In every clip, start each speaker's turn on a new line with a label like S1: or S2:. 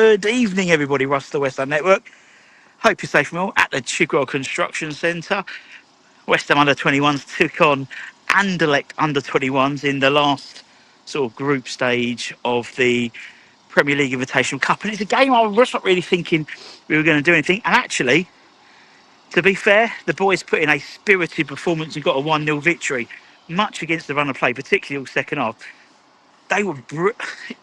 S1: Good evening, everybody. Russ, the West Ham Network. Hope you're safe and well at the Chigwell Construction Centre. West Ham under-21s took on Anderlecht under-21s in the last sort of group stage of the Premier League Invitational Cup. And it's a game I was not really thinking we were going to do anything. And actually, to be fair, the boys put in a spirited performance and got a 1-0 victory, much against the run of play, particularly all second half. They were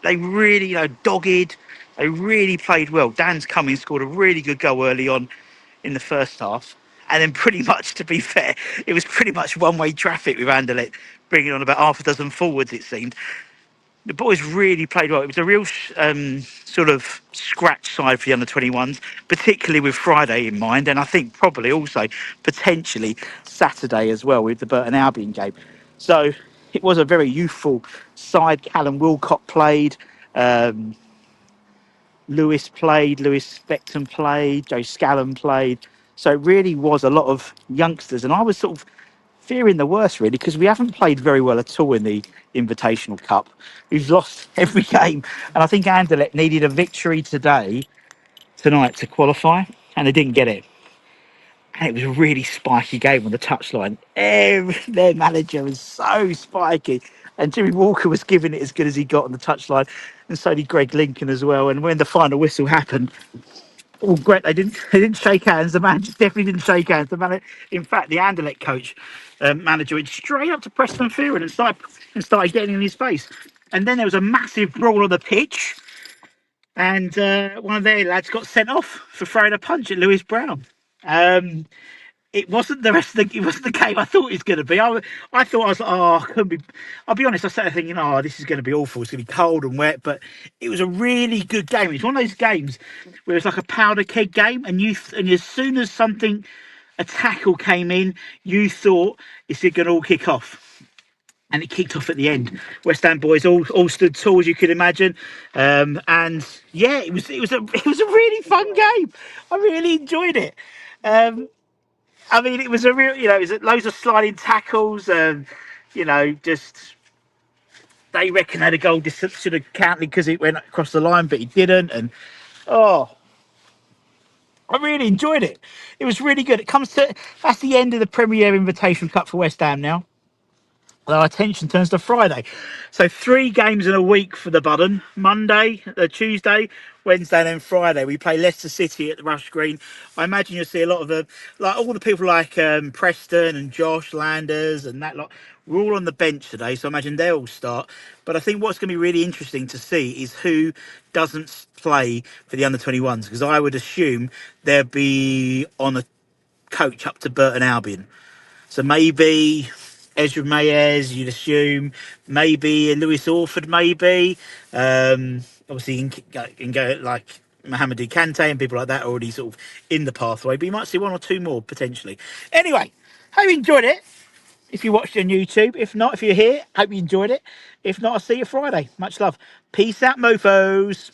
S1: they really, dogged. They really played well. Dan's Cummings scored a really good goal early on in the first half, and then pretty much, to be fair, it was pretty much one-way traffic with Anderlecht, bringing on about half a dozen forwards. It seemed the boys really played well. It was a real sort of scratch side for the under-21s, particularly with Friday in mind, and I think probably also potentially Saturday as well with the Burton Albion game. So it was a very youthful side. Callum Wilcott played, Lewis Beckton played, Joe Scallon played. So it really was a lot of youngsters, and I was sort of fearing the worst, really, because we haven't played very well at all in the Invitational Cup. We've lost every game, and I think Anderlecht needed a victory tonight to qualify, and they didn't get it. And it was a really spiky game on the touchline. Their manager was so spiky, and Jimmy Walker was giving it as good as he got on the touchline, and so did Greg Lincoln as well. And when the final whistle happened, well, great. They didn't shake hands. The manager definitely didn't shake hands. In fact, the Anderlecht manager went straight up to Preston Fearon and started getting in his face. And then there was a massive brawl on the pitch, and one of their lads got sent off for throwing a punch at Lewis Brown. It wasn't it wasn't the game I thought it was going to be. I thought I was like, oh, couldn't be. I'll be honest, I started thinking, oh, this is going to be awful. It's going to be cold and wet, but it was a really good game. It's one of those games where it's like a powder keg game, and as soon as a tackle came in, you thought it's going to all kick off. And it kicked off at the end. West Ham boys all stood tall, as you could imagine, and yeah, it was a really fun game. I really enjoyed it. I mean, it was a real, it was loads of sliding tackles, and just they reckon had a goal should have counted because it went across the line, but he didn't. And oh, I really enjoyed it. It was really good. That's the end of the Premier Invitation Cup for West Ham now. Our attention turns to Friday. So 3 games in a week for the Budden. Monday, Tuesday, Wednesday, and then Friday. We play Leicester City at the Rush Green. I imagine you'll see a lot of all the people like Preston and Josh Landers and that lot. We're all on the bench today, so I imagine they'll all start. But I think what's going to be really interesting to see is who doesn't play for the under-21s, because I would assume they'll be on a coach up to Burton Albion. So maybe Ezra Mayes, you'd assume, maybe Lewis Orford, maybe. Obviously, you can go like Mohamedou Kante and people like that already sort of in the pathway, but you might see 1 or 2 more potentially. Anyway, hope you enjoyed it. If you watched it on YouTube, if not, if you're here, hope you enjoyed it. If not, I'll see you Friday. Much love. Peace out, mofos.